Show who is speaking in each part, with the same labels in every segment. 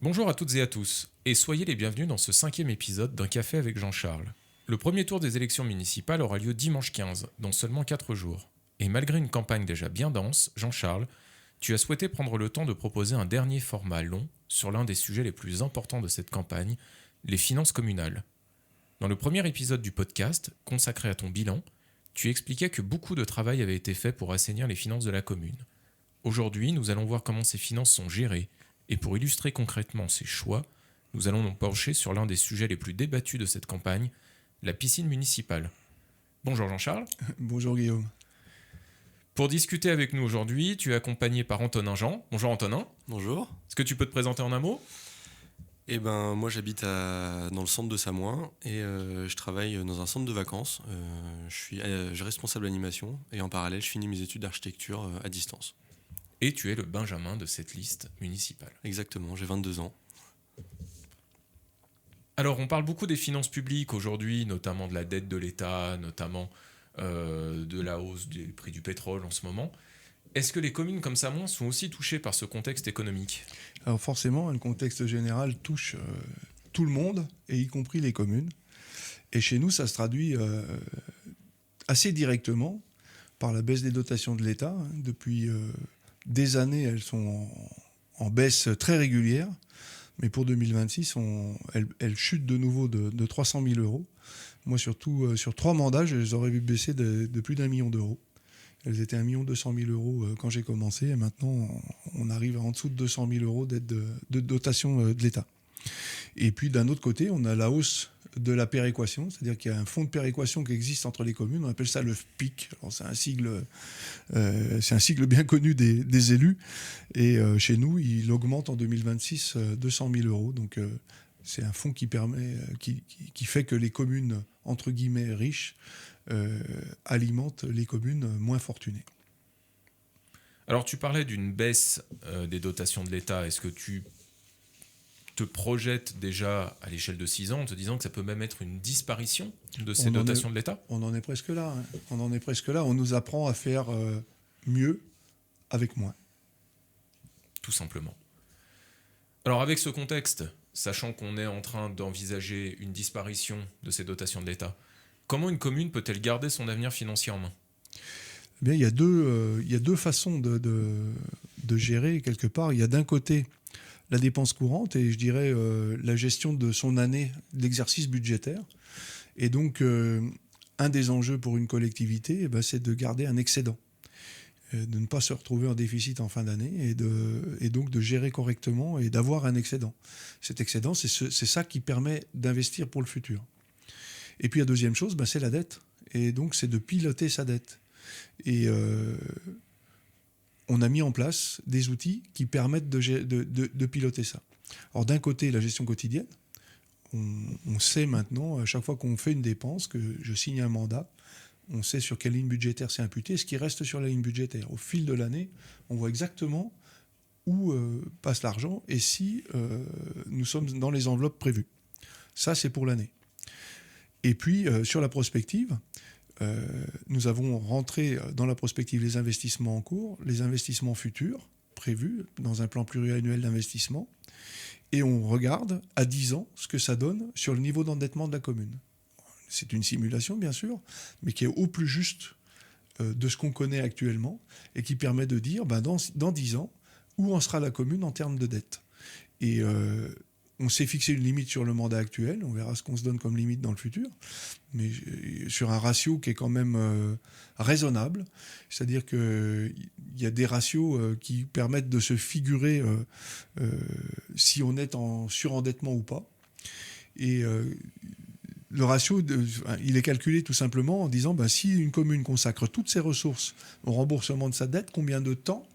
Speaker 1: Bonjour à toutes et à tous, et soyez les bienvenus dans ce 5e épisode d'Un café avec Jean-Charles. Le premier tour des élections municipales aura lieu dimanche 15, dans seulement 4 jours. Et malgré une campagne déjà bien dense, Jean-Charles, tu as souhaité prendre le temps de proposer un dernier format long sur l'un des sujets les plus importants de cette campagne, les finances communales. Dans le premier épisode du podcast, consacré à ton bilan, tu expliquais que beaucoup de travail avait été fait pour assainir les finances de la commune. Aujourd'hui, nous allons voir comment ces finances sont gérées, et pour illustrer concrètement ces choix, nous allons nous pencher sur l'un des sujets les plus débattus de cette campagne, la piscine municipale. Bonjour Jean-Charles.
Speaker 2: Bonjour Guillaume.
Speaker 1: Pour discuter avec nous aujourd'hui, tu es accompagné par Antonin Jean. Bonjour Antonin.
Speaker 3: Bonjour.
Speaker 1: Est-ce que tu peux te présenter en un mot ?
Speaker 3: Moi j'habite dans le centre de Samoin et je travaille dans un centre de vacances. Je suis responsable d'animation et en parallèle je finis mes études d'architecture à distance.
Speaker 1: Et tu es le Benjamin de cette liste municipale.
Speaker 3: Exactement, j'ai 22 ans.
Speaker 1: Alors on parle beaucoup des finances publiques aujourd'hui, notamment de la dette de l'État, notamment de la hausse des prix du pétrole en ce moment. Est-ce que les communes comme Samoin sont aussi touchées par ce contexte économique ?
Speaker 2: Alors forcément, le contexte général touche tout le monde, et y compris les communes. Et chez nous, ça se traduit assez directement par la baisse des dotations de l'État. Depuis des années, elles sont en baisse très régulière. Mais pour 2026, elles chutent de nouveau de 300 000 euros. Moi, surtout, sur 3 mandats, je les aurais vu baisser de plus d'1 million d'euros. Elles étaient 1 200 000 euros quand j'ai commencé, et maintenant, on arrive en dessous de 200 000 euros d'aide de dotation de l'État. Et puis, d'un autre côté, on a la hausse de la péréquation, c'est-à-dire qu'il y a un fonds de péréquation qui existe entre les communes, on appelle ça le FPIC. Alors, c'est un sigle bien connu des élus, et chez nous, il augmente en 2026 200 000 euros. Donc, c'est un fonds qui fait que les communes, entre guillemets, riches, alimentent les communes moins fortunées.
Speaker 1: Alors tu parlais d'une baisse des dotations de l'État. Est-ce que tu te projettes déjà à l'échelle de 6 ans en te disant que ça peut même être une disparition de ces dotations de l'État ?
Speaker 2: On en est presque là. On en est presque là. On nous apprend à faire mieux avec moins.
Speaker 1: Tout simplement. Alors avec ce contexte, sachant qu'on est en train d'envisager une disparition de ces dotations de l'État, comment une commune peut-elle garder son avenir financier en main ?
Speaker 2: Eh bien, il y a deux façons de gérer quelque part. Il y a d'un côté la dépense courante et je dirais la gestion de son année d'exercice budgétaire. Et donc, un des enjeux pour une collectivité, c'est de garder un excédent, de ne pas se retrouver en déficit en fin d'année et donc de gérer correctement et d'avoir un excédent. Cet excédent, c'est ça qui permet d'investir pour le futur. Et puis la deuxième chose, c'est la dette. Et donc, c'est de piloter sa dette. Et on a mis en place des outils qui permettent de piloter ça. Alors d'un côté, la gestion quotidienne. On sait maintenant, à chaque fois qu'on fait une dépense, que je signe un mandat, on sait sur quelle ligne budgétaire c'est imputé, ce qui reste sur la ligne budgétaire. Au fil de l'année, on voit exactement où passe l'argent et si nous sommes dans les enveloppes prévues. Ça, c'est pour l'année. Et puis, sur la prospective, nous avons rentré dans la prospective les investissements en cours, les investissements futurs prévus dans un plan pluriannuel d'investissement, et on regarde à 10 ans ce que ça donne sur le niveau d'endettement de la commune. C'est une simulation, bien sûr, mais qui est au plus juste de ce qu'on connaît actuellement et qui permet de dire, dans 10 ans, où en sera la commune en termes de dette. Et on s'est fixé une limite sur le mandat actuel, on verra ce qu'on se donne comme limite dans le futur, mais sur un ratio qui est quand même raisonnable, c'est-à-dire qu'il y a des ratios qui permettent de se figurer si on est en surendettement ou pas. Et le ratio, il est calculé tout simplement en disant, si une commune consacre toutes ses ressources au remboursement de sa dette, combien de temps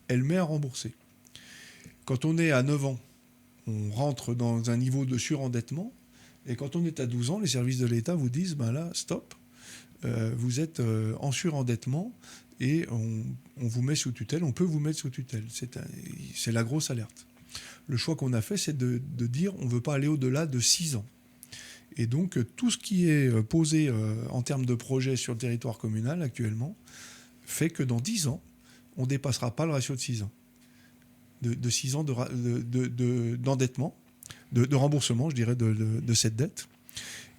Speaker 2: elle met à rembourser ? Quand on est à 9 ans, on rentre dans un niveau de surendettement. Et quand on est à 12 ans, les services de l'État vous disent, là, stop, vous êtes en surendettement et on vous met sous tutelle, on peut vous mettre sous tutelle. C'est la grosse alerte. Le choix qu'on a fait, c'est de dire on ne veut pas aller au-delà de 6 ans. Et donc, tout ce qui est posé en termes de projet sur le territoire communal actuellement fait que dans 10 ans, on ne dépassera pas le ratio de 6 ans. de 6 ans d'endettement, de remboursement, je dirais, de cette dette.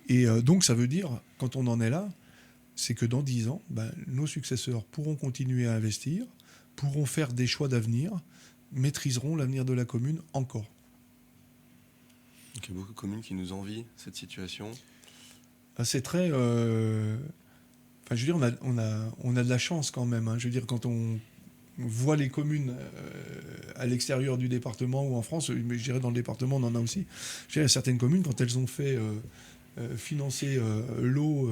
Speaker 2: Et donc, ça veut dire, quand on en est là, c'est que dans 10 ans, nos successeurs pourront continuer à investir, pourront faire des choix d'avenir, maîtriseront l'avenir de la commune encore.
Speaker 3: Donc, il y a beaucoup de communes qui nous envient cette situation.
Speaker 2: C'est très... je veux dire, on a de la chance quand même. Je veux dire, quand on voit les communes à l'extérieur du département ou en France, mais je dirais dans le département, on en a aussi. Je dirais, certaines communes, quand elles ont fait financer l'eau,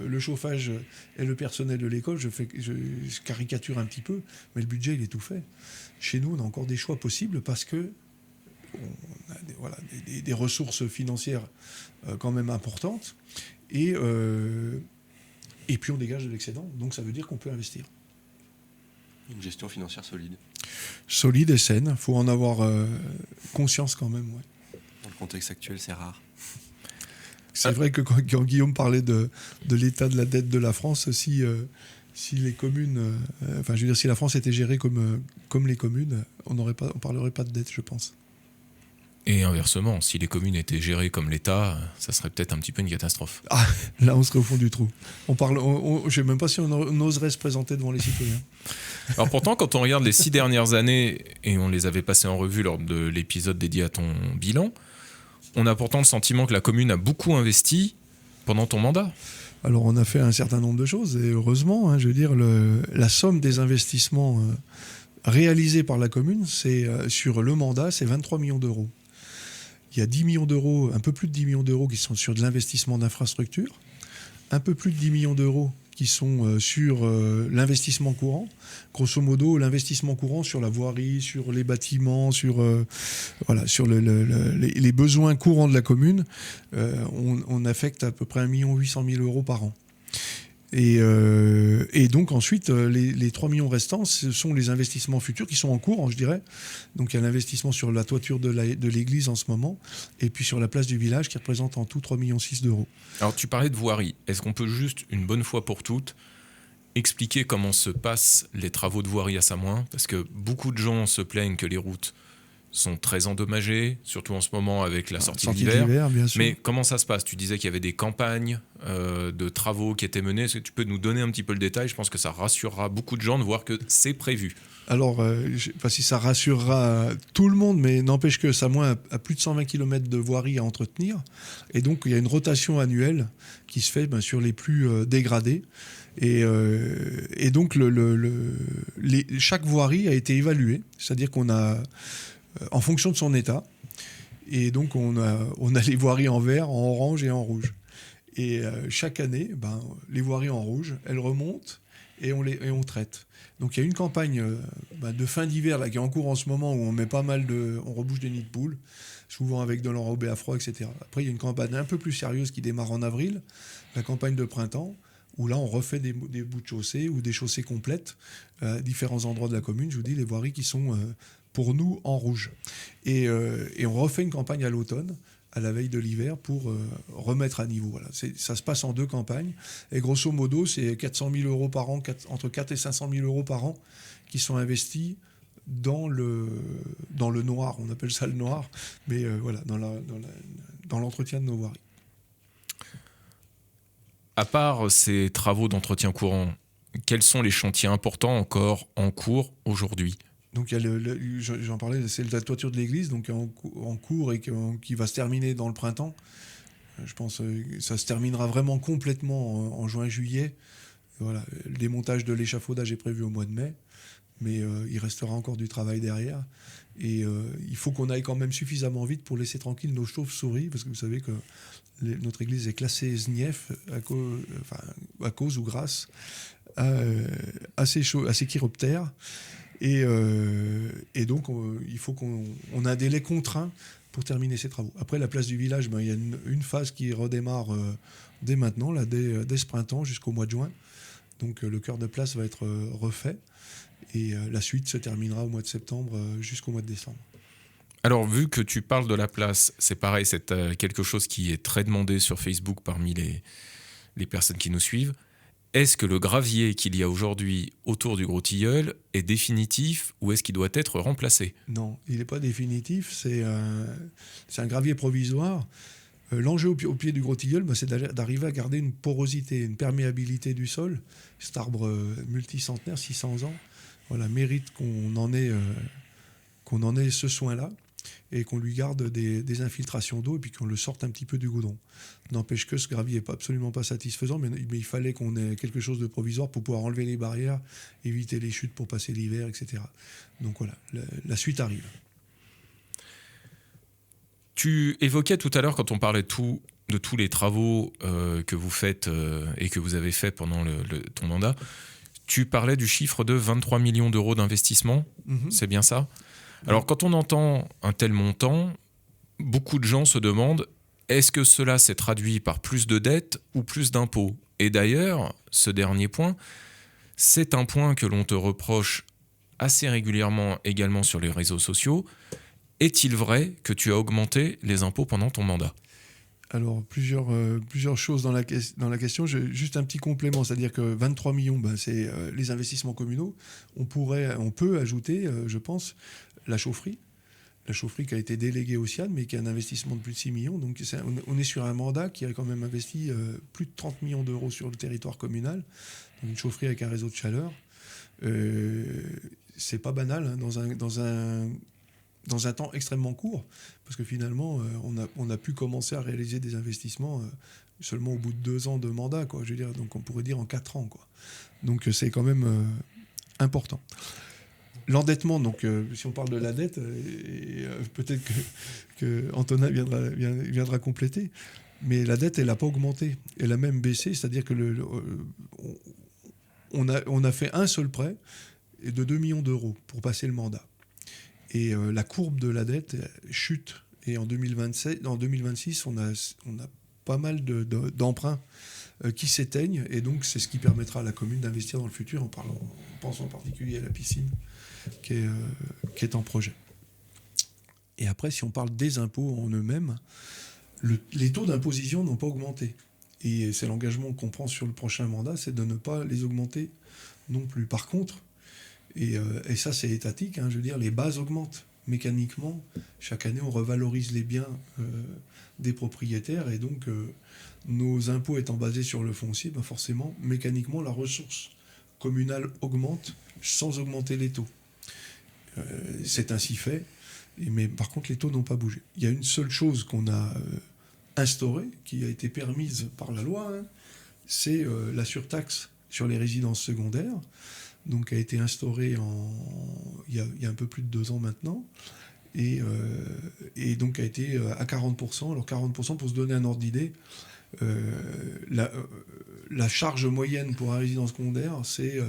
Speaker 2: le chauffage et le personnel de l'école, je caricature un petit peu, mais le budget, il est tout fait. Chez nous, on a encore des choix possibles parce que on a des ressources financières quand même importantes et puis on dégage de l'excédent, donc ça veut dire qu'on peut investir.
Speaker 3: Une gestion financière solide.
Speaker 2: Solide et saine, il faut en avoir conscience quand même. Ouais.
Speaker 3: Dans le contexte actuel, c'est rare.
Speaker 2: C'est vrai que quand Guillaume parlait de l'état de la dette de la France, si les communes, je veux dire, si la France était gérée comme les communes, on parlerait pas de dette, je pense.
Speaker 1: Et inversement, si les communes étaient gérées comme l'État, ça serait peut-être un petit peu une catastrophe.
Speaker 2: Ah, là, on serait au fond du trou. Je ne sais même pas si on oserait se présenter devant les citoyens.
Speaker 1: Alors pourtant, quand on regarde les 6 dernières années, et on les avait passées en revue lors de l'épisode dédié à ton bilan, on a pourtant le sentiment que la commune a beaucoup investi pendant ton mandat.
Speaker 2: Alors, on a fait un certain nombre de choses, et heureusement, je veux dire, la somme des investissements réalisés par la commune, sur le mandat, c'est 23 millions d'euros. Il y a 10 millions d'euros, un peu plus de 10 millions d'euros qui sont sur de l'investissement d'infrastructure, un peu plus de 10 millions d'euros qui sont sur l'investissement courant. Grosso modo, l'investissement courant sur la voirie, sur les bâtiments, sur les besoins courants de la commune, on affecte à peu près 1 800 000 euros par an. Et donc ensuite, les 3 millions restants, ce sont les investissements futurs qui sont en cours, je dirais. Donc il y a l'investissement sur la toiture de l'église en ce moment, et puis sur la place du village qui représente en tout 3,6 millions d'euros.
Speaker 1: Alors tu parlais de voirie. Est-ce qu'on peut juste, une bonne fois pour toutes, expliquer comment se passent les travaux de voirie à Samoin ? Parce que beaucoup de gens se plaignent que les routes sont très endommagées, surtout en ce moment avec la sortie d'hiver.
Speaker 2: Bien sûr.
Speaker 1: Mais comment ça se passe ? Tu disais qu'il y avait des campagnes de travaux qui étaient menées. Est-ce que tu peux nous donner un petit peu le détail ? Je pense que ça rassurera beaucoup de gens de voir que c'est prévu.
Speaker 2: Alors, je ne sais pas si ça rassurera tout le monde, mais n'empêche que Samoin a plus de 120 km de voirie à entretenir. Et donc, il y a une rotation annuelle qui se fait sur les plus dégradés. Et donc, chaque voirie a été évaluée. C'est-à-dire qu'on a, en fonction de son état, et donc on a les voiries en vert, en orange et en rouge. Et chaque année, les voiries en rouge, elles remontent et on traite. Donc il y a une campagne de fin d'hiver là, qui est en cours en ce moment où on met pas mal on rebouche des nids de poules, souvent avec de l'enrobé à froid, etc. Après il y a une campagne un peu plus sérieuse qui démarre en avril, la campagne de printemps, où là on refait des bouts de chaussée ou des chaussées complètes à différents endroits de la commune. Je vous dis, les voiries qui sont pour nous en rouge. Et on refait une campagne à l'automne, à la veille de l'hiver, pour remettre à niveau. Voilà. Ça se passe en 2 campagnes. Et grosso modo, c'est 400 000 euros par an, entre 4 et 500 000 euros par an, qui sont investis dans le noir. On appelle ça le noir, mais dans l'entretien de nos voiries.
Speaker 1: À part ces travaux d'entretien courant, quels sont les chantiers importants encore en cours aujourd'hui ?
Speaker 2: Donc il y a j'en parlais, c'est la toiture de l'église, donc en cours et qui va se terminer dans le printemps. Je pense que ça se terminera vraiment complètement en juin-juillet. Voilà, le démontage de l'échafaudage est prévu au mois de mai, mais il restera encore du travail derrière. Et il faut qu'on aille quand même suffisamment vite pour laisser tranquille nos chauves-souris, parce que vous savez que notre église est classée SNIEF à cause ou grâce à ces chiroptères. Et donc, il faut qu'on ait un délai contraint pour terminer ces travaux. Après, la place du village, il y a une phase qui redémarre dès maintenant, là, dès ce printemps jusqu'au mois de juin. Donc, le cœur de place va être refait. Et la suite se terminera au mois de septembre jusqu'au mois de décembre.
Speaker 1: Alors, vu que tu parles de la place, c'est pareil, c'est quelque chose qui est très demandé sur Facebook parmi les personnes qui nous suivent. est-ce que le gravier qu'il y a aujourd'hui autour du Gros Tilleul est définitif ou est-ce qu'il doit être remplacé ?
Speaker 2: Non, il n'est pas définitif, c'est un gravier provisoire. L'enjeu au pied du Gros Tilleul, c'est d'arriver à garder une porosité, une perméabilité du sol. Cet arbre multicentenaire, 600 ans, voilà, mérite qu'on en ait ce soin-là et qu'on lui garde des infiltrations d'eau et puis qu'on le sorte un petit peu du goudron. N'empêche que ce gravier n'est absolument pas satisfaisant, mais il fallait qu'on ait quelque chose de provisoire pour pouvoir enlever les barrières, éviter les chutes pour passer l'hiver, etc. Donc voilà, la suite arrive.
Speaker 1: Tu évoquais tout à l'heure, quand on parlait de tous les travaux que vous faites et que vous avez fait pendant ton mandat, tu parlais du chiffre de 23 millions d'euros d'investissement, c'est bien ça ? Alors, quand on entend un tel montant, beaucoup de gens se demandent est-ce que cela s'est traduit par plus de dettes ou plus d'impôts ? Et d'ailleurs, ce dernier point, c'est un point que l'on te reproche assez régulièrement également sur les réseaux sociaux. Est-il vrai que tu as augmenté les impôts pendant ton mandat ?
Speaker 2: Alors, plusieurs choses dans la question. Juste un petit complément, c'est-à-dire que 23 millions, c'est les investissements communaux. On peut ajouter, je pense, la chaufferie qui a été déléguée au SIAD, mais qui a un investissement de plus de 6 millions. Donc, on est sur un mandat qui a quand même investi plus de 30 millions d'euros sur le territoire communal. Donc, une chaufferie avec un réseau de chaleur. C'est pas banal, hein, dans un temps extrêmement court, parce que finalement, on a pu commencer à réaliser des investissements seulement au bout de 2 ans de mandat, quoi, je veux dire, donc on pourrait dire en 4 ans, quoi. Donc c'est quand même important. L'endettement, donc si on parle de la dette, peut-être que Antonin viendra compléter, mais la dette, elle n'a pas augmenté, elle a même baissé, c'est-à-dire que on a fait un seul prêt de 2 millions d'euros pour passer le mandat. Et la courbe de la dette chute. Et en 2026, on a pas mal d'emprunts qui s'éteignent. Et donc, c'est ce qui permettra à la commune d'investir dans le futur, en pensant en particulier à la piscine qui est en projet. Et après, si on parle des impôts en eux-mêmes, les taux d'imposition n'ont pas augmenté. Et c'est l'engagement qu'on prend sur le prochain mandat, c'est de ne pas les augmenter non plus. Par contre, et ça, c'est étatique, hein, je veux dire, les bases augmentent mécaniquement. Chaque année, on revalorise les biens des propriétaires et donc nos impôts étant basés sur le foncier, forcément, mécaniquement, la ressource communale augmente sans augmenter les taux. C'est ainsi fait, mais par contre, les taux n'ont pas bougé. Il y a une seule chose qu'on a instaurée, qui a été permise par la loi, hein, c'est la surtaxe sur les résidences secondaires. Donc a été instauré il y a un peu plus de 2 ans maintenant, et donc a été à 40%. Alors 40%, pour se donner un ordre d'idée, la charge moyenne pour un résident secondaire, c'est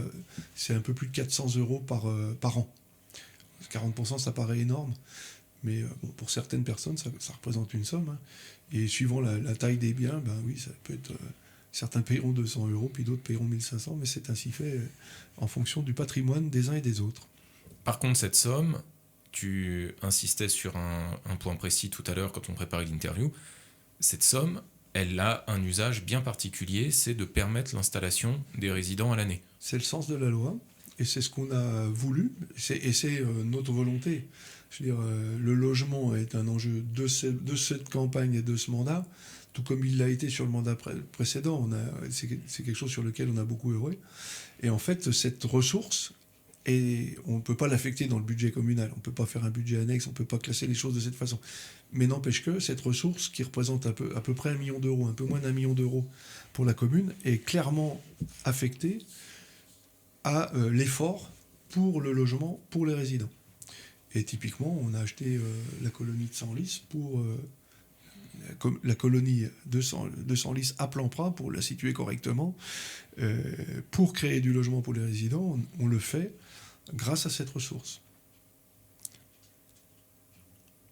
Speaker 2: un peu plus de 400 euros par an. 40%, ça paraît énorme, mais pour certaines personnes, ça représente une somme. Hein. Et suivant la taille des biens, oui, ça peut être... certains paieront 200 euros, puis d'autres paieront 1500, mais c'est ainsi fait en fonction du patrimoine des uns et des autres.
Speaker 1: Par contre, cette somme, tu insistais sur un point précis tout à l'heure quand on préparait l'interview, cette somme, elle a un usage bien particulier, c'est de permettre l'installation des résidents à l'année.
Speaker 2: C'est le sens de la loi, et c'est ce qu'on a voulu, et c'est notre volonté. Je veux dire, le logement est un enjeu de cette campagne et de ce mandat, tout comme il l'a été sur le mandat précédent. C'est quelque chose sur lequel on a beaucoup œuvré. Et en fait, cette ressource, on ne peut pas l'affecter dans le budget communal. On ne peut pas faire un budget annexe, on ne peut pas classer les choses de cette façon. Mais n'empêche que cette ressource, qui représente à peu près 1 million d'euros, un peu moins d'1 million d'euros pour la commune, est clairement affectée à l'effort pour le logement, pour les résidents. Et typiquement, on a acheté la colonie de Senlis pour... la colonie de Senlis à Plampras, pour la situer correctement, pour créer du logement pour les résidents, on le fait grâce à cette ressource.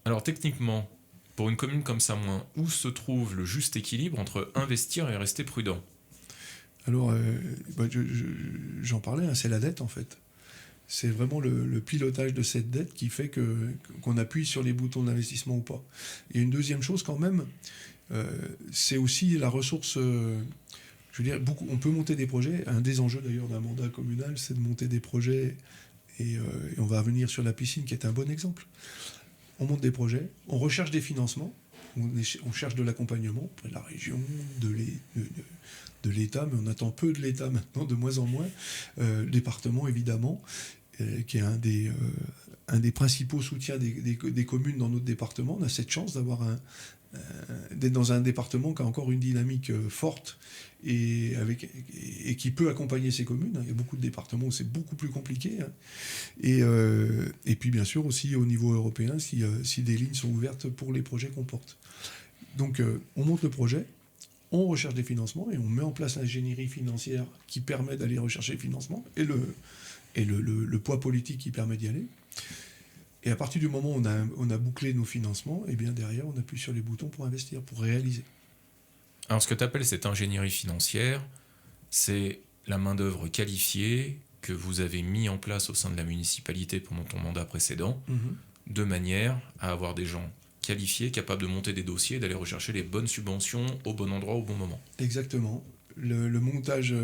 Speaker 1: Alors techniquement, pour une commune comme Samoin, où se trouve le juste équilibre entre investir et rester prudent ?
Speaker 2: Alors, j'en parlais, hein, c'est la dette en fait. C'est vraiment le pilotage de cette dette qui fait qu'on appuie sur les boutons d'investissement ou pas. Et une deuxième chose quand même, c'est aussi la ressource Je veux dire, on peut monter des projets. Un des enjeux d'ailleurs d'un mandat communal, c'est de monter des projets. Et on va revenir sur la piscine, qui est un bon exemple. On monte des projets, on recherche des financements, on cherche de l'accompagnement auprès de la région, de l'État, mais on attend peu de l'État maintenant, de moins en moins. Le département, évidemment, qui est un des principaux soutiens des communes dans notre département. On a cette chance d'être dans un département qui a encore une dynamique forte et qui peut accompagner ces communes. Il y a beaucoup de départements où c'est beaucoup plus compliqué. Et puis bien sûr aussi au niveau européen, si des lignes sont ouvertes pour les projets qu'on porte. Donc on monte le projet, on recherche des financements et on met en place l'ingénierie financière qui permet d'aller rechercher le financement et le poids politique qui permet d'y aller. Et à partir du moment où on a bouclé nos financements, et bien derrière, on appuie sur les boutons pour investir, pour réaliser.
Speaker 1: Alors, ce que tu appelles cette ingénierie financière, c'est la main-d'œuvre qualifiée que vous avez mis en place au sein de la municipalité pendant ton mandat précédent, de manière à avoir des gens qualifiés, capables de monter des dossiers, d'aller rechercher les bonnes subventions au bon endroit, au bon moment.
Speaker 2: Exactement. Le montage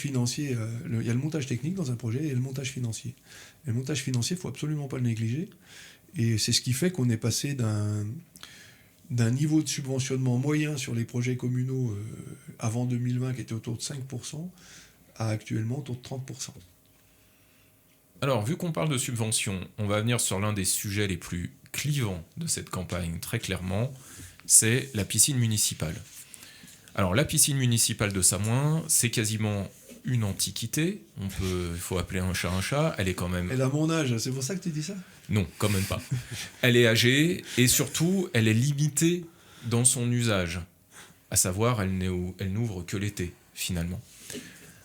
Speaker 2: financier, il y a le montage technique dans un projet et le montage financier. Et le montage financier, il ne faut absolument pas le négliger. Et c'est ce qui fait qu'on est passé d'un niveau de subventionnement moyen sur les projets communaux avant 2020 qui était autour de 5% à actuellement autour de 30%.
Speaker 1: Alors, vu qu'on parle de subventions, on va venir sur l'un des sujets les plus clivants de cette campagne, très clairement, c'est la piscine municipale. Alors, la piscine municipale de Samoin, c'est quasiment une antiquité. Il faut appeler un chat. Elle est quand même...
Speaker 2: Elle a mon âge, c'est pour ça que tu dis ça ?
Speaker 1: Non, quand même pas. Elle est âgée et surtout, elle est limitée dans son usage. À savoir, elle n'ouvre que l'été, finalement.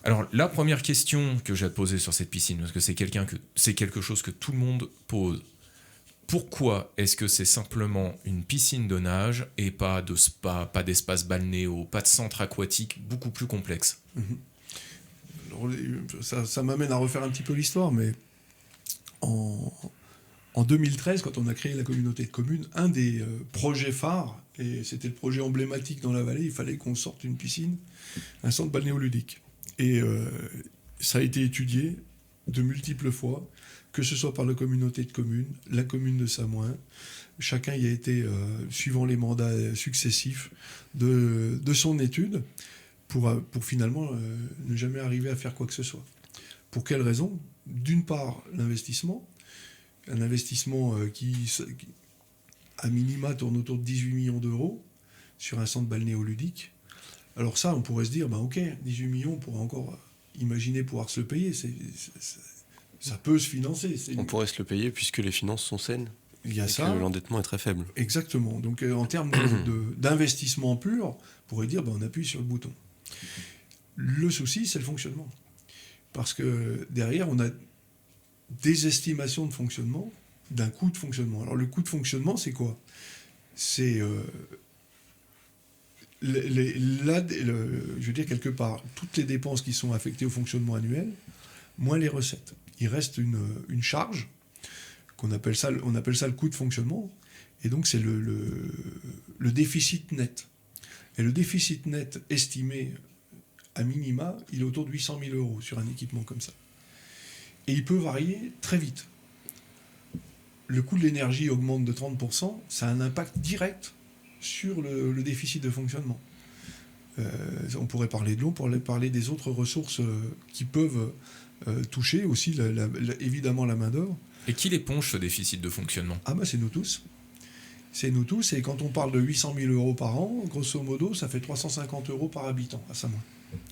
Speaker 1: Alors, la première question que j'ai à te poser sur cette piscine, parce que c'est quelque chose que tout le monde pose. Pourquoi est-ce que c'est simplement une piscine de nage et pas de spa, pas d'espace balnéo, pas de centre aquatique beaucoup plus complexe ?
Speaker 2: Alors, ça m'amène à refaire un petit peu l'histoire, mais en 2013, quand on a créé la communauté de communes, un des projets phares, et c'était le projet emblématique dans la vallée, il fallait qu'on sorte une piscine, un centre balnéoludique. Et ça a été étudié de multiples fois, que ce soit par la communauté de communes, la commune de Samoin. Chacun y a été, suivant les mandats successifs de son étude, pour finalement ne jamais arriver à faire quoi que ce soit. Pour quelle raison ? D'une part, l'investissement. Un investissement qui, à minima, tourne autour de 18 millions d'euros sur un centre balnéoludique. Alors ça, on pourrait se dire, ok, 18 millions, on pourrait encore imaginer pouvoir se le payer. Ça peut se financer.
Speaker 3: On pourrait se le payer puisque les finances sont saines.
Speaker 2: Il y a ça.
Speaker 3: Que l'endettement est très faible.
Speaker 2: Exactement. Donc en termes d'investissement pur, on pourrait dire, on appuie sur le bouton. Le souci, c'est le fonctionnement. Parce que derrière, on a des estimations de fonctionnement, d'un coût de fonctionnement. Alors le coût de fonctionnement, c'est quoi ? C'est... je veux dire, quelque part, toutes les dépenses qui sont affectées au fonctionnement annuel, moins les recettes. Il reste une charge, on appelle ça le coût de fonctionnement, et donc c'est le déficit net. Et le déficit net estimé à minima, il est autour de 800 000 euros sur un équipement comme ça. Et il peut varier très vite. Le coût de l'énergie augmente de 30%, ça a un impact direct sur le déficit de fonctionnement. On pourrait parler de l'eau, on pourrait parler des autres ressources qui peuvent toucher aussi, évidemment, la main-d'œuvre.
Speaker 1: Et qui l'éponge, ce déficit de fonctionnement ?
Speaker 2: C'est nous tous. C'est nous tous, et quand on parle de 800 000 euros par an, grosso modo, ça fait 350 euros par habitant à Samoin.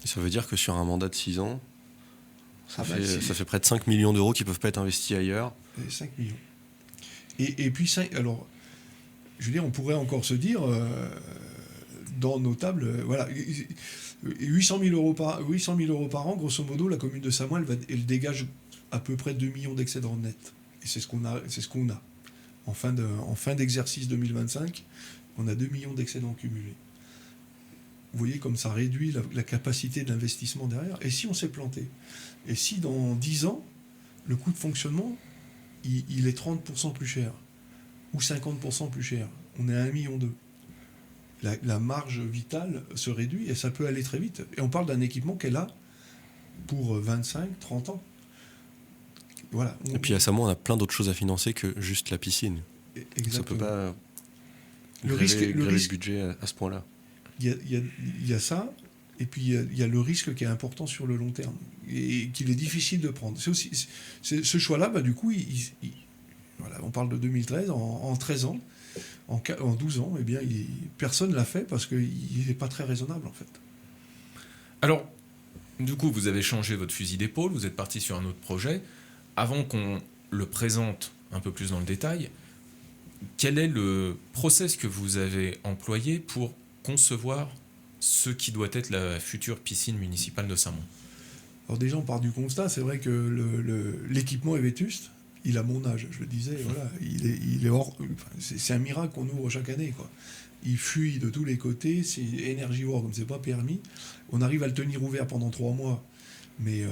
Speaker 3: Ça veut dire que sur un mandat de 6 ans, ça fait près de 5 millions d'euros qui ne peuvent pas être investis ailleurs.
Speaker 2: 5 millions. Et puis, alors, je veux dire, on pourrait encore se dire, dans nos tables, 800 000 euros par an, grosso modo, la commune de Samoin, elle dégage à peu près 2 millions d'excédents nets. Et c'est ce qu'on a. En fin d'exercice 2025, on a 2 millions d'excédents cumulés. Vous voyez comme ça réduit la capacité d'investissement derrière. Et si on s'est planté ? Et si dans 10 ans, le coût de fonctionnement, il est 30% plus cher, ou 50% plus cher, on est à 1,2 million. la marge vitale se réduit et ça peut aller très vite. Et on parle d'un équipement qu'elle a pour 25, 30 ans. Voilà.
Speaker 3: Et puis à Saumon, on a plein d'autres choses à financer que juste la piscine.
Speaker 2: Exactement.
Speaker 3: Ça peut pas
Speaker 2: Le
Speaker 3: gréver
Speaker 2: risque-
Speaker 3: le budget à ce point-là.
Speaker 2: Il y a ça, et puis il y a le risque qui est important sur le long terme, et qu'il est difficile de prendre. Ce choix-là, du coup, voilà, on parle de 2013, en 13 ans, en 12 ans, eh bien, personne ne l'a fait parce qu'il n'est pas très raisonnable, en fait.
Speaker 1: Alors, du coup, vous avez changé votre fusil d'épaule, vous êtes parti sur un autre projet. Avant qu'on le présente un peu plus dans le détail, quel est le process que vous avez employé pour concevoir ce qui doit être la future piscine municipale de Saint-Mond?
Speaker 2: Alors déjà, on part du constat, c'est vrai que l'équipement est vétuste. Il a mon âge, je le disais, voilà, il est hors. Enfin, c'est un miracle qu'on ouvre chaque année, quoi. Il fuit de tous les côtés, c'est énergivore comme c'est pas permis. On arrive à le tenir ouvert pendant 3 mois, mais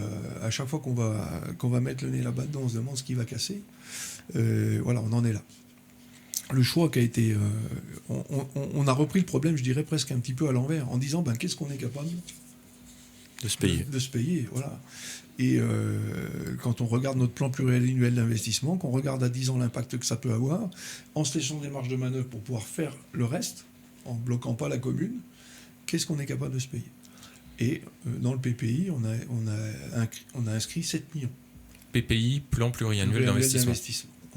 Speaker 2: à chaque fois qu'on va mettre le nez là-bas-dedans, on se demande ce qui va casser. Voilà, on en est là. Le choix qui a été... on a repris le problème, je dirais, presque un petit peu à l'envers, en disant, qu'est-ce qu'on est capable
Speaker 3: De se payer.
Speaker 2: de se payer, voilà. Et quand on regarde notre plan pluriannuel d'investissement, qu'on regarde à 10 ans l'impact que ça peut avoir, en se laissant des marges de manœuvre pour pouvoir faire le reste, en bloquant pas la commune, qu'est-ce qu'on est capable de se payer? Et dans le PPI, on a inscrit 7 millions.
Speaker 1: PPI, plan pluriannuel d'investissement.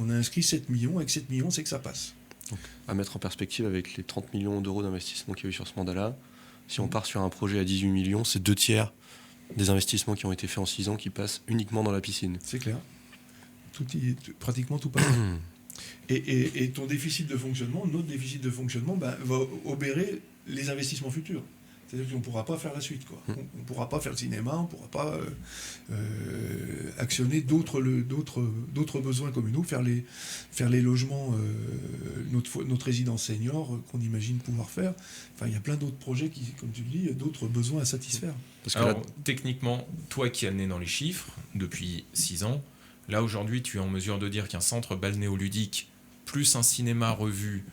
Speaker 2: On a inscrit 7 millions, avec 7 millions, c'est que ça passe.
Speaker 3: Donc, à mettre en perspective avec les 30 millions d'euros d'investissement qu'il y a eu sur ce mandat-là, si on part sur un projet à 18 millions, c'est 2/3 des investissements qui ont été faits en 6 ans qui passent uniquement dans la piscine.
Speaker 2: C'est clair. Pratiquement tout passe. Et ton déficit de fonctionnement, notre déficit de fonctionnement, va obérer les investissements futurs. C'est-à-dire qu'on ne pourra pas faire la suite, quoi. On ne pourra pas faire le cinéma, on ne pourra pas actionner d'autres besoins communaux, faire les logements, notre résidence senior qu'on imagine pouvoir faire. Enfin, il y a plein d'autres projets qui, comme tu le dis, d'autres besoins à satisfaire.
Speaker 3: Parce que
Speaker 1: Alors, techniquement, toi qui as le nez dans les chiffres depuis 6 ans, là aujourd'hui tu es en mesure de dire qu'un centre balnéoludique, plus un cinéma revu,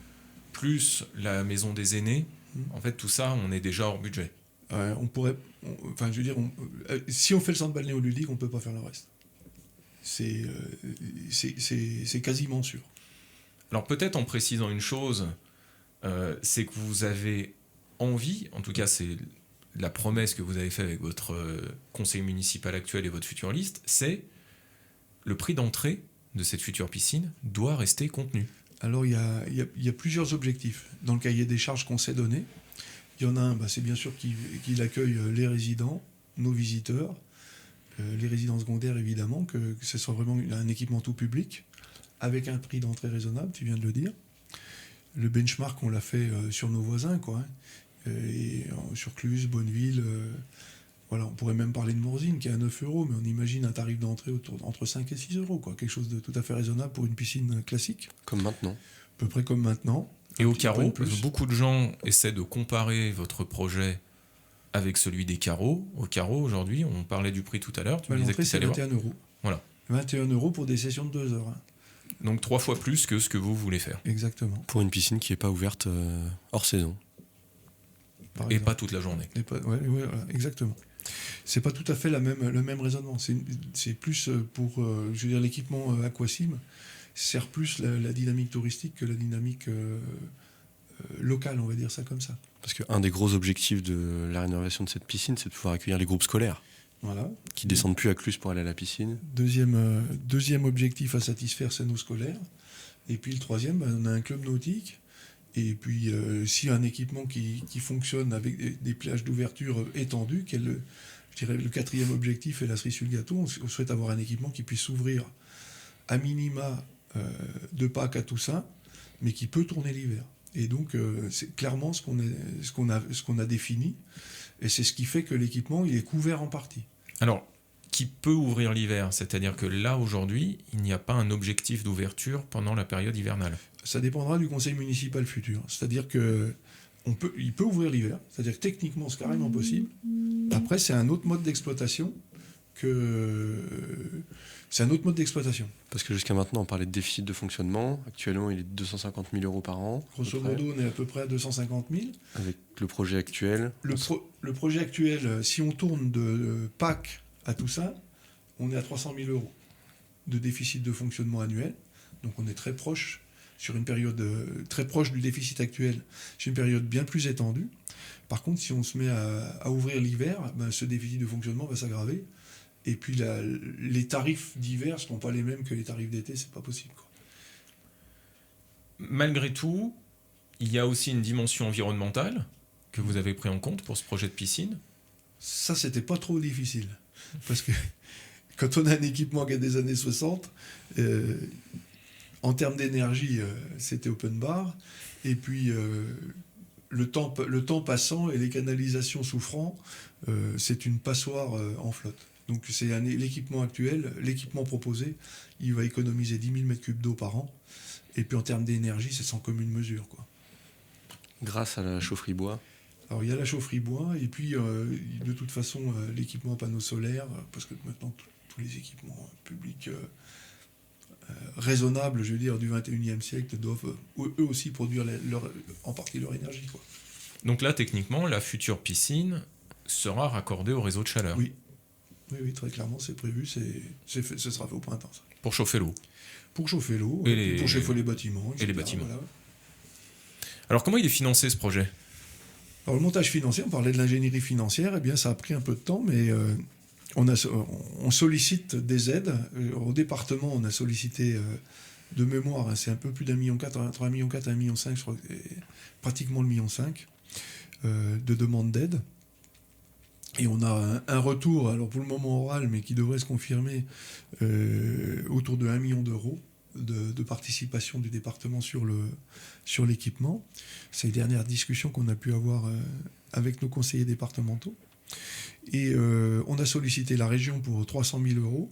Speaker 1: plus la maison des aînés, en fait tout ça, on est déjà hors budget. Si on fait le centre balnéoludique, on ne peut pas faire le reste. C'est quasiment sûr. Alors peut-être en précisant une chose, c'est que vous avez envie, en tout cas c'est la promesse que vous avez faite avec votre conseil municipal actuel et votre future liste, c'est le prix d'entrée de cette future piscine doit rester contenu.
Speaker 2: Alors il y a plusieurs objectifs dans le cahier des charges qu'on s'est donné. Il y en a un, c'est bien sûr qu'il accueille les résidents, nos visiteurs, les résidents secondaires évidemment, que ce soit vraiment un équipement tout public, avec un prix d'entrée raisonnable, tu viens de le dire. Le benchmark, on l'a fait sur nos voisins, quoi. Et sur Cluse, Bonneville, voilà, on pourrait même parler de Morzine qui est à 9 €, mais on imagine un tarif d'entrée entre 5 et 6 €, quoi. Quelque chose de tout à fait raisonnable pour une piscine classique.
Speaker 3: Comme maintenant.
Speaker 2: À peu près comme maintenant.
Speaker 1: Et au carreau, beaucoup de gens essaient de comparer votre projet avec celui des carreaux. Au carreau, aujourd'hui, on parlait du prix tout à l'heure. Tu me disais que
Speaker 2: c'est 21 €.
Speaker 1: Voilà.
Speaker 2: 21 € pour des sessions de 2 heures.
Speaker 1: Donc 3 fois plus que ce que vous voulez faire.
Speaker 2: Exactement.
Speaker 3: Pour une piscine qui n'est pas ouverte hors saison.
Speaker 1: Et pas toute la journée.
Speaker 2: Voilà, exactement. C'est pas tout à fait le même raisonnement. C'est plus pour, je veux dire, l'équipement Aquasim sert plus la dynamique touristique que la dynamique locale, on va dire ça comme ça.
Speaker 3: Parce qu'un des gros objectifs de la rénovation de cette piscine, c'est de pouvoir accueillir les groupes scolaires.
Speaker 2: Voilà.
Speaker 3: Qui descendent plus à Cluse pour aller à la piscine.
Speaker 2: Deuxième objectif à satisfaire, c'est nos scolaires. Et puis le troisième, on a un club nautique. Et puis, si un équipement qui fonctionne avec des plages d'ouverture étendues, je dirais le quatrième objectif est la cerise sur le gâteau, on souhaite avoir un équipement qui puisse s'ouvrir à minima de Pâques à Toussaint, mais qui peut tourner l'hiver. Et donc, c'est clairement ce qu'on a défini, et c'est ce qui fait que l'équipement il est couvert en partie.
Speaker 1: Alors, qui peut ouvrir l'hiver, c'est-à-dire que là, aujourd'hui, il n'y a pas un objectif d'ouverture pendant la période hivernale.
Speaker 2: Ça dépendra du conseil municipal futur. C'est-à-dire qu'il peut ouvrir l'hiver. C'est-à-dire que techniquement, c'est carrément possible. Après, c'est un autre mode d'exploitation que c'est un autre mode d'exploitation.
Speaker 3: Parce que jusqu'à maintenant, on parlait de déficit de fonctionnement. Actuellement, il est de 250 000 euros par an.
Speaker 2: Grosso modo, on est à peu près à 250 000.
Speaker 3: Avec le projet actuel.
Speaker 2: Le projet actuel, si on tourne de Pâques à tout ça, on est à 300 000 euros de déficit de fonctionnement annuel. Donc on est très proche, sur une période très proche du déficit actuel, sur une période bien plus étendue. Par contre, si on se met à ouvrir l'hiver, ben, ce déficit de fonctionnement va s'aggraver. Et puis les tarifs d'hiver ne seront pas les mêmes que les tarifs d'été, c'est pas possible, quoi.
Speaker 1: Malgré tout, il y a aussi une dimension environnementale que vous avez pris en compte pour ce projet de piscine.
Speaker 2: Ça, c'était pas trop difficile. Parce que quand on a un équipement qui a des années 60, en termes d'énergie, c'était open bar. Et puis, le temps passant et les canalisations souffrant, c'est une passoire en flotte. Donc c'est l'équipement actuel, l'équipement proposé, il va économiser 10 000 m3 d'eau par an. Et puis en termes d'énergie, c'est sans commune mesure, quoi.
Speaker 3: Grâce à la chaufferie bois.
Speaker 2: Alors il y a la chaufferie bois, et puis de toute façon l'équipement à panneaux solaires, parce que maintenant tous les équipements publics raisonnables, je veux dire, du 21e siècle doivent eux aussi produire en partie leur énergie, quoi.
Speaker 1: Donc là, techniquement, la future piscine sera raccordée au réseau de chaleur.
Speaker 2: Oui. Oui, très clairement, c'est prévu, ce sera fait au printemps. Ça.
Speaker 1: Pour chauffer l'eau.
Speaker 2: Pour chauffer l'eau, pour chauffer les bâtiments. etc.
Speaker 1: Et les bâtiments.
Speaker 2: Voilà.
Speaker 1: Alors comment il est financé ce projet ?
Speaker 2: Alors le montage financier, on parlait de l'ingénierie financière, eh bien ça a pris un peu de temps, mais on sollicite des aides. Au département, on a sollicité de mémoire, hein, c'est un peu plus d'1,4 million, entre 1,4 million et 1,5 million, je crois, pratiquement le 1,5 million de demandes d'aide. Et on a un retour, alors pour le moment oral, mais qui devrait se confirmer, autour de 1 million d'euros de participation du département sur l'équipement. C'est les dernières discussions qu'on a pu avoir avec nos conseillers départementaux. Et on a sollicité la région pour 300 000 euros.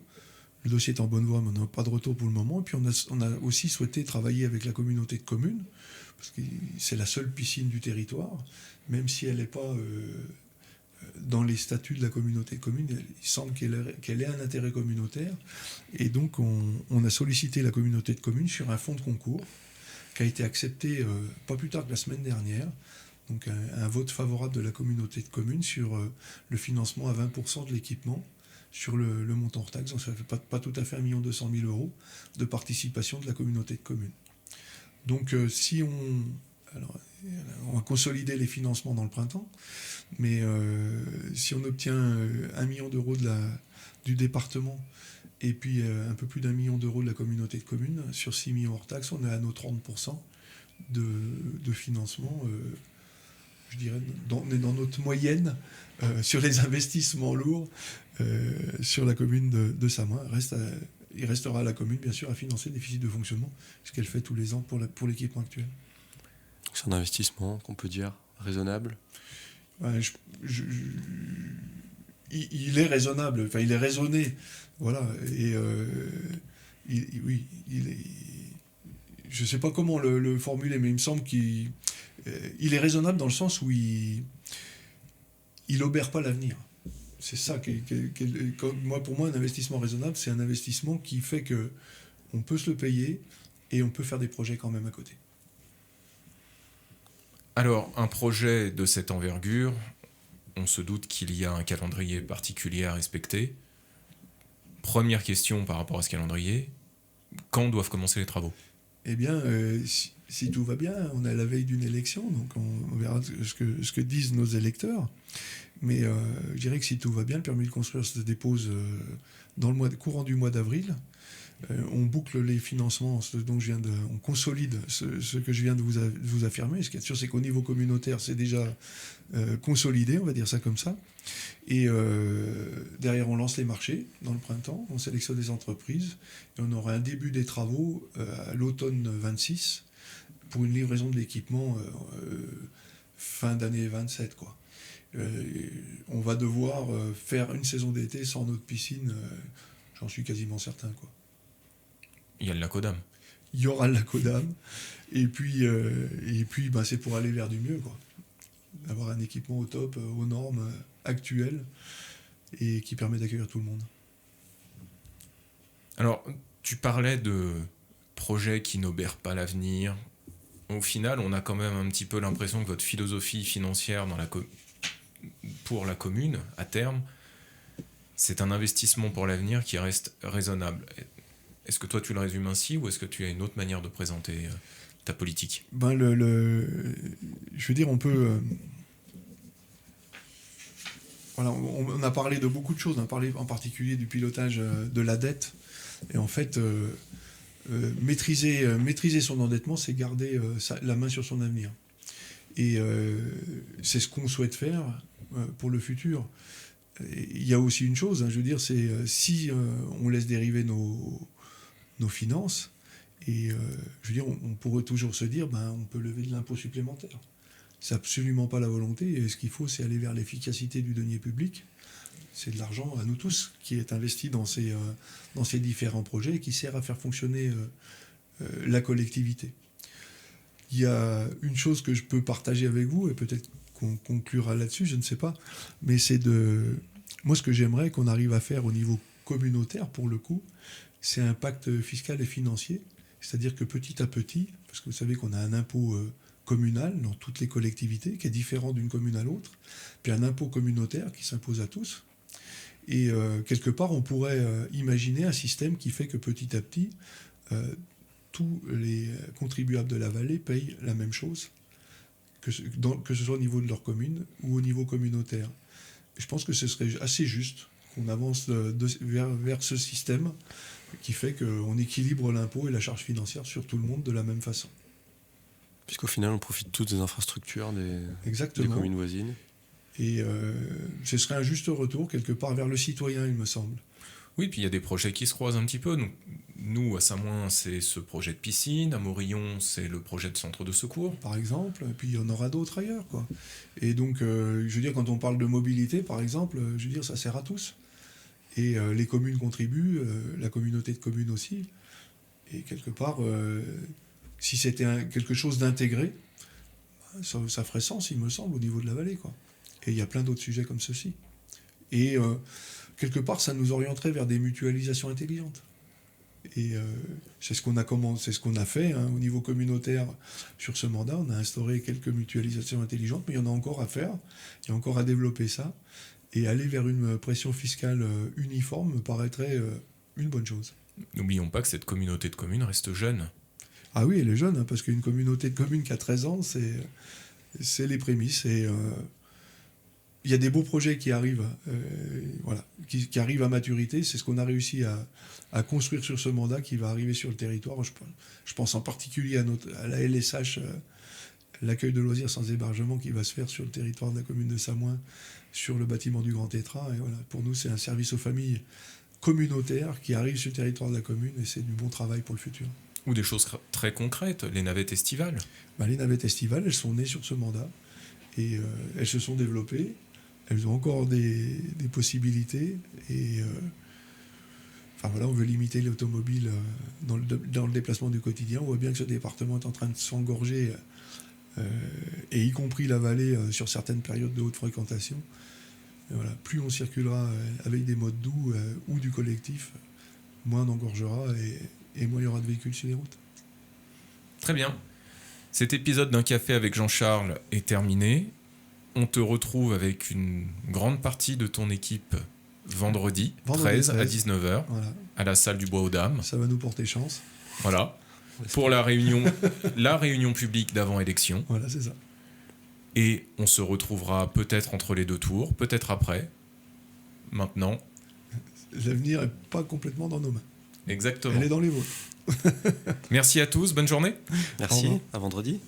Speaker 2: Le dossier est en bonne voie, mais on n'a pas de retour pour le moment. Et puis on a aussi souhaité travailler avec la communauté de communes, parce que c'est la seule piscine du territoire, même si elle n'est pas... dans les statuts de la communauté de communes, il semble qu'elle ait un intérêt communautaire. Et donc, on a sollicité la communauté de communes sur un fonds de concours qui a été accepté pas plus tard que la semaine dernière. Donc, un vote favorable de la communauté de communes sur le financement à 20% de l'équipement sur le montant hors taxe. Donc, ça fait pas tout à fait 1 200 000 euros de participation de la communauté de communes. Donc, si on... Alors, on va consolider les financements dans le printemps, mais si on obtient 1 million d'euros du département et puis un peu plus d'1 million d'euros de la communauté de communes, sur 6 millions hors taxes, on est à nos 30% de financement. Je dirais, on est dans notre moyenne sur les investissements lourds sur la commune de Samoin. Il restera à la commune, bien sûr, à financer le déficit de fonctionnement, ce qu'elle fait tous les ans pour l'équipement actuel.
Speaker 3: C'est un investissement qu'on peut dire raisonnable.
Speaker 2: Ouais, il est raisonnable, enfin il est raisonné, voilà. Et oui, je ne sais pas comment le formuler, mais il me semble qu'il est raisonnable dans le sens où il obère pas l'avenir. C'est ça pour moi un investissement raisonnable, c'est un investissement qui fait que on peut se le payer et on peut faire des projets quand même à côté.
Speaker 1: Alors, un projet de cette envergure, on se doute qu'il y a un calendrier particulier à respecter. Première question par rapport à ce calendrier, quand doivent commencer les travaux ?
Speaker 2: Eh bien, si tout va bien, on est à la veille d'une élection, donc on verra ce que disent nos électeurs. Mais je dirais que si tout va bien, le permis de construire se dépose dans courant du mois d'avril. On boucle les financements, on consolide ce que je viens de vous affirmer. Ce qui est sûr, c'est qu'au niveau communautaire, c'est déjà consolidé, on va dire ça comme ça. Et derrière, on lance les marchés dans le printemps, on sélectionne des entreprises, et on aura un début des travaux à l'automne 26 pour une livraison de l'équipement fin d'année 27, quoi. On va devoir faire une saison d'été sans notre piscine, j'en suis quasiment certain, quoi.
Speaker 1: Il y a le Lacodam.
Speaker 2: Il y aura le Lacodam. Et puis c'est pour aller vers du mieux, quoi. Avoir un équipement au top, aux normes actuelles, et qui permet d'accueillir tout le monde.
Speaker 1: Alors, tu parlais de projets qui n'obèrent pas l'avenir. Au final, on a quand même un petit peu l'impression que votre philosophie financière pour la commune, à terme, c'est un investissement pour l'avenir qui reste raisonnable. Est-ce que toi, tu le résumes ainsi ou est-ce que tu as une autre manière de présenter ta politique ?
Speaker 2: Je veux dire, on peut... Voilà, on a parlé de beaucoup de choses. On a parlé en particulier du pilotage de la dette. Et en fait, maîtriser son endettement, c'est garder la main sur son avenir. Et c'est ce qu'on souhaite faire pour le futur. Il y a aussi une chose, je veux dire, c'est si on laisse dériver nos finances, et je veux dire, on pourrait toujours se dire, on peut lever de l'impôt supplémentaire. C'est absolument pas la volonté, et ce qu'il faut, c'est aller vers l'efficacité du denier public. C'est de l'argent à nous tous qui est investi dans ces différents projets et qui sert à faire fonctionner la collectivité. Il y a une chose que je peux partager avec vous, et peut-être qu'on conclura là-dessus, je ne sais pas, mais moi, ce que j'aimerais qu'on arrive à faire au niveau communautaire, pour le coup, c'est un pacte fiscal et financier. C'est-à-dire que petit à petit, parce que vous savez qu'on a un impôt communal dans toutes les collectivités, qui est différent d'une commune à l'autre, puis un impôt communautaire qui s'impose à tous. Et quelque part, on pourrait imaginer un système qui fait que petit à petit, tous les contribuables de la vallée payent la même chose, que ce soit au niveau de leur commune ou au niveau communautaire. Et je pense que ce serait assez juste qu'on avance vers ce système qui fait qu'on équilibre l'impôt et la charge financière sur tout le monde de la même façon.
Speaker 3: Puisqu'au final, on profite toutes des infrastructures des communes voisines.
Speaker 2: Et ce serait un juste retour, quelque part, vers le citoyen, il me semble.
Speaker 1: Oui, puis il y a des projets qui se croisent un petit peu. Nous, à Saint-Moin, c'est ce projet de piscine. À Morillon, c'est le projet de centre de secours.
Speaker 2: Par exemple, et puis il y en aura d'autres ailleurs, quoi. Et donc, je veux dire, quand on parle de mobilité, par exemple, je veux dire, ça sert à tous. Et les communes contribuent, la communauté de communes aussi. Et quelque part, si c'était quelque chose d'intégré, ça ferait sens, il me semble, au niveau de la vallée, quoi. Et il y a plein d'autres sujets comme ceci. Et quelque part, ça nous orienterait vers des mutualisations intelligentes. Et c'est ce qu'on a fait au niveau communautaire sur ce mandat. On a instauré quelques mutualisations intelligentes, mais il y en a encore à faire. Il y a encore à développer ça. Et aller vers une pression fiscale uniforme me paraîtrait une bonne chose.
Speaker 1: N'oublions pas que cette communauté de communes reste jeune.
Speaker 2: Ah oui, elle est jeune, parce qu'une communauté de communes qui a 13 ans, c'est les prémices. Et il y a des beaux projets qui arrivent, qui arrivent à maturité. C'est ce qu'on a réussi à construire sur ce mandat qui va arriver sur le territoire. Je pense en particulier à la LSH, l'accueil de loisirs sans hébergement qui va se faire sur le territoire de la commune de Samoin, sur le bâtiment du Grand Tétra. Et voilà, pour nous, c'est un service aux familles communautaire qui arrive sur le territoire de la commune et c'est du bon travail pour le futur.
Speaker 1: Ou des choses très concrètes, les navettes estivales.
Speaker 2: Les navettes estivales, elles sont nées sur ce mandat et elles se sont développées. Elles ont encore des possibilités et on veut limiter l'automobile dans le déplacement du quotidien. On voit bien que ce département est en train de s'engorger et y compris la vallée sur certaines périodes de haute fréquentation. Et voilà, plus on circulera avec des modes doux ou du collectif, moins on engorgera et moins il y aura de véhicules sur les routes.
Speaker 1: Très bien. Cet épisode d'un café avec Jean-Charles est terminé. On te retrouve avec une grande partie de ton équipe vendredi 13 à 19h à la salle du Bois aux Dames.
Speaker 2: Ça va nous porter chance.
Speaker 1: Voilà. Pour la réunion publique d'avant-élection.
Speaker 2: Voilà, c'est ça.
Speaker 1: Et on se retrouvera peut-être entre les deux tours, peut-être après. Maintenant.
Speaker 2: L'avenir n'est pas complètement dans nos mains.
Speaker 1: Exactement.
Speaker 2: Elle est dans les vôtres.
Speaker 1: Merci à tous, bonne journée.
Speaker 3: Merci, à vendredi.